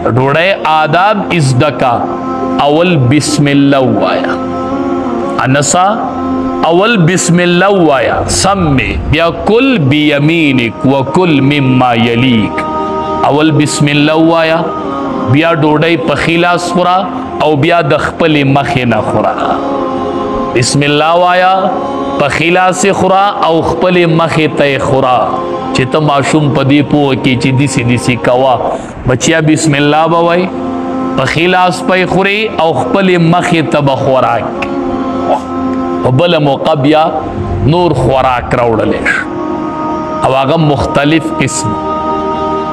ډوډۍ آداب ازدکا. اول بسم الله وایا. انسا اول بسم الله وایا. سمی بیا کل بیمینک وکل مما یلیک. اول بسم الله وایا، بیا ډوډۍ په خلاص خورا او بیا د خپل مخې نه خورا. بسم الله وایا، په خلاص خورا او خپل مخې ته خورا. چې ته ماشوم په دې پوه کې چې دیسی دیسی کوا بچیا بسم الله به وای، په خلاص پې خوري او خپل مخې ته به خوراک. په بل موقع بیا نور خوراک راوړلی او هغه مختلف قسم.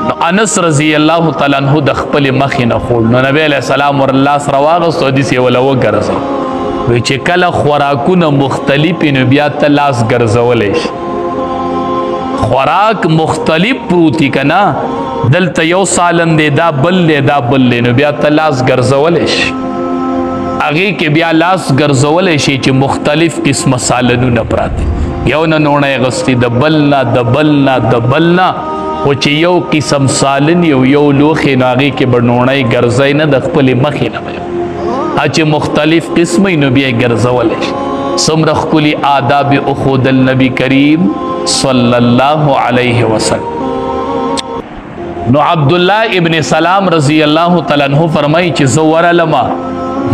نو انس رضی الله تعالی عنہ د خپل مخې نه خوړ. نو نبی علیہ السلام ور الله سره واغستو، حدیث یې ولا وګرځو. وی چې کله خوراکونه مختلف نو بیا ته لاس ګرځولی شي. خوراک مختلف پروتی کنا، دلته یو سالن دی، دا بل دی، دا بل دی، نو بیا ته لاس ګرځولی شي. هغې کې بیا لاس ګرځولی شي چې مختلف قسمه سالنونه پراته، یو نه نوڼی غستی، د بل نه د بل نه د بل نه، خو چې یو قسم سالن یو لوښې نو هغې کې به نوڼی ګرځی نه، د خپلې مخې نه به چې مختلف قسمه نو بیا یې ګرځولی شي. څومره ښکلي آداب اخودل نبی کریم صلی الله علیه وسلم. نو عبدالله ابن سلام رضی الله تعالی عنہ فرمایي چې زه ورغلمه،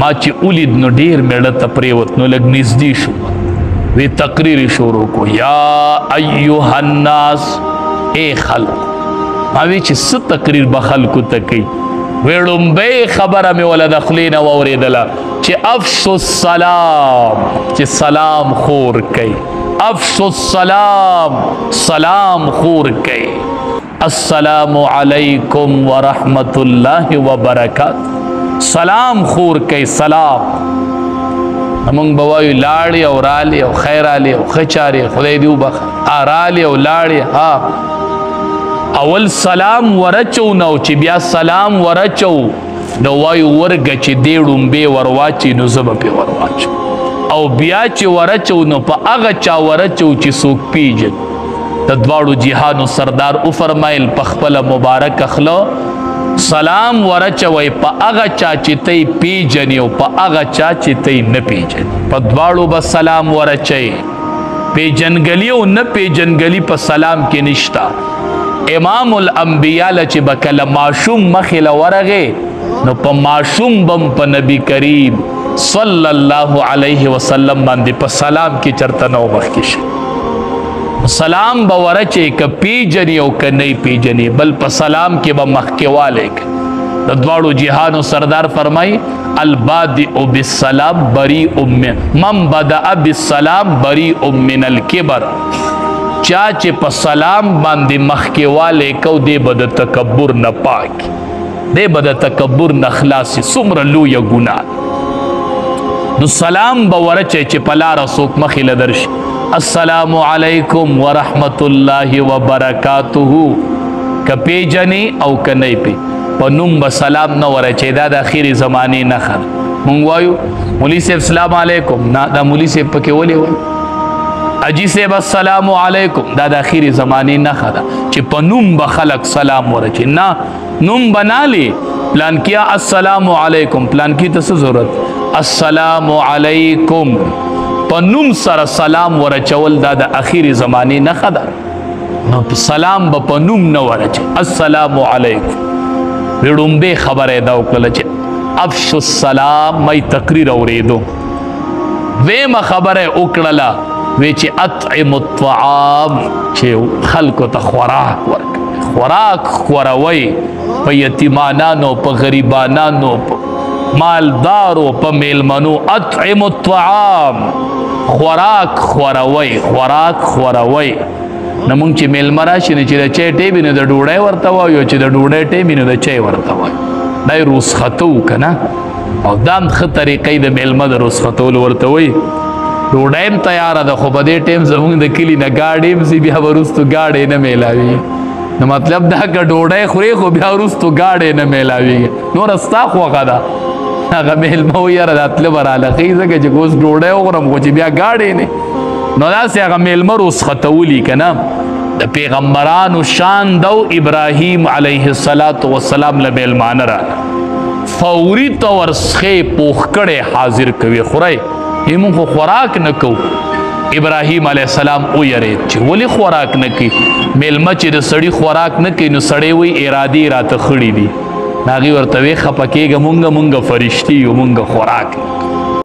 ما چې ولید نو ډېر میړه ته پرېوت، نو لږ نږدې شو، وی تقریر شروع کو، یا ایها الناس، اے خلق. ما وی چې څه تقریر به خلکو ته کوي؟ وی ړومبۍ خبره مې وله د خولې نه واورېدله چې افشو السلام، چې سلام خور کوي. افشو السلام، سلام خور کوي. السلام علیکم ورحمت الله وبرکاتہ. سلام خور کوي، سلام. موږ به وایو لاړې او رالې او خیر رالې او ښه چارې، خدای دې وبخښه، رالې او لاړې. ها اول سلام ورچو نو چې بیا سلام ورچو نو وایو ورګه چې دې ړومبې ورواچي نو زه به پې ورواچو، او بیا چې ورچو نو په هغه چا ورچو چې څوک پیژن. د دواړو جهانو سردار وفرمایل په خپله مبارک اخله سلام ورچوئ په هغه چا چې تی پیژني او په هغه چا چې تی نه پیژني. په دواړو به سلام ورچئ. پیژنګلي او نه پیژنګلي په سلام کې نشته. امام الانبیاء له چې به کله ماشوم مخې له ورغې نو په ماشوم بم په نبی کریم صلی الله علیه وسلم باندې په سلام کې چرته نه ومخکې شي. سلام به ورچې که پیژني او که نه پیژني، بل په سلام کې به مخکېوالی کوي. د دواړو جهانو سردار فرمایي البادئ بالسلام بریء من بدأ بالسلام بریء من الکبر. چا چې په سلام باندې مخکېوالی کو دی به د تکبر نه پاک، دی به د تکبر نه خلاصي. څومره لویه ګناه. نو سلام به ورچئ چې په لاره څوک مخې له درشي. السلام علیکم ورحمت الله وبرکاتہ. که پیژنې او که نه پی په نوم به سلام نه ورچئ. دا د اخرې زمانې نښه ده. مونږ وایو مولي صاحب سلام علیکم، نه دا مولي صاحب پکې ولې وایو؟ اجي صاحب السلام علیکم، دا د اخرې زمانې نښه ده چې په نوم به خلک سلام ورچئ. نه نوم بنالې پلانکیا السلام علیکم، پلانکی ته څه ضرورت؟ السلام علیکم. په نوم سره سلام ورچول دا د اخرې زمانې نښه ده. نو سلام به په نوم نه ورچئ. السلام علیکم. ړومبۍ خبره یې دا وکړله چې افشو السلام، مې تقریر اورېدو. دویمه خبره یې وکړله وی چې اطعم الطعام، چې خلکو ته خوراک ورکوئ. خوراک خوروئ په یتیمانانو، په غریبانانو، په مالدارو، په میلمنو. اطعم الطعام، خوراک خوروئ، خوراک خوروئ. نو مونږ چې میلمه راشي نو چې د چای ټیم وي نو د ډوډۍ ورته وایو، چې د ډوډۍ ټیم وي نو د چای ورته وایو. دا یې روسخته وو که نه، او دا هم ښه طریقه د میلمه د روسختولو ورته وایي. ډوډۍ هم تیاره ده، خو په دې ټیم زمونږ د کلي نه ګاډۍ هم ځي، بیا به وروستو ګاډۍ نه میلاوي. نو مطلب دا که ډوډۍ خورې خو بیا وروستو ګاډۍ نه میلاویږي. نوره ستا خوښه ده. هغه میلمه و یاره دا تله به رالخي ځکه چې اوس ډوډۍ وخورم خو چې بیا ګاډۍ نه. نو داسې هغه میلمه روسختولي که نه. د پیغمبرانو شان دو ابراهیم علیه السلام له میلمانه راغله فوري طور سخې پوخ کړی حاضر کوي خورئ موږ خو خوراک نه کوو ابراهیم علیه السلام ویرید چې ولې خوراک نه کوي میلمه چې د سړي خوراک نه کوي نو سړی وایي ارادې راته خړي دي هغې ورته وی خفه کېږه مونږ فرشتي یو مونږ خوراک